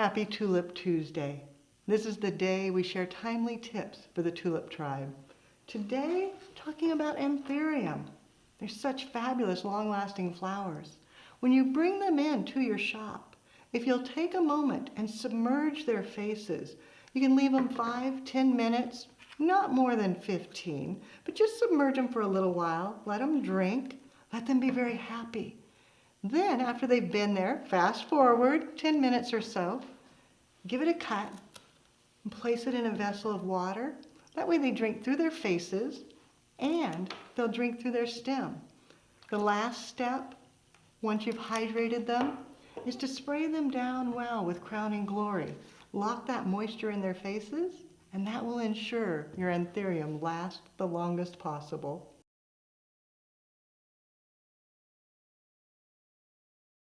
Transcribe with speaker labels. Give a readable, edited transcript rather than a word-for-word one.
Speaker 1: Happy Tulip Tuesday. This is the day we share timely tips for the tulip tribe. Today, talking about Anthurium. They're such fabulous long-lasting flowers. When you bring them in to your shop, if you'll take a moment and submerge their faces, you can leave them 5-10 minutes, not more than 15, but just submerge them for a little while, let them drink, let them be very happy. Then, after they've been there, fast forward 10 minutes or so, give it a cut and place it in a vessel of water. That way they drink through their faces and they'll drink through their stem. The last step, once you've hydrated them, is to spray them down well with Crowning Glory. Lock that moisture in their faces, and that will ensure your Anthurium lasts the longest possible.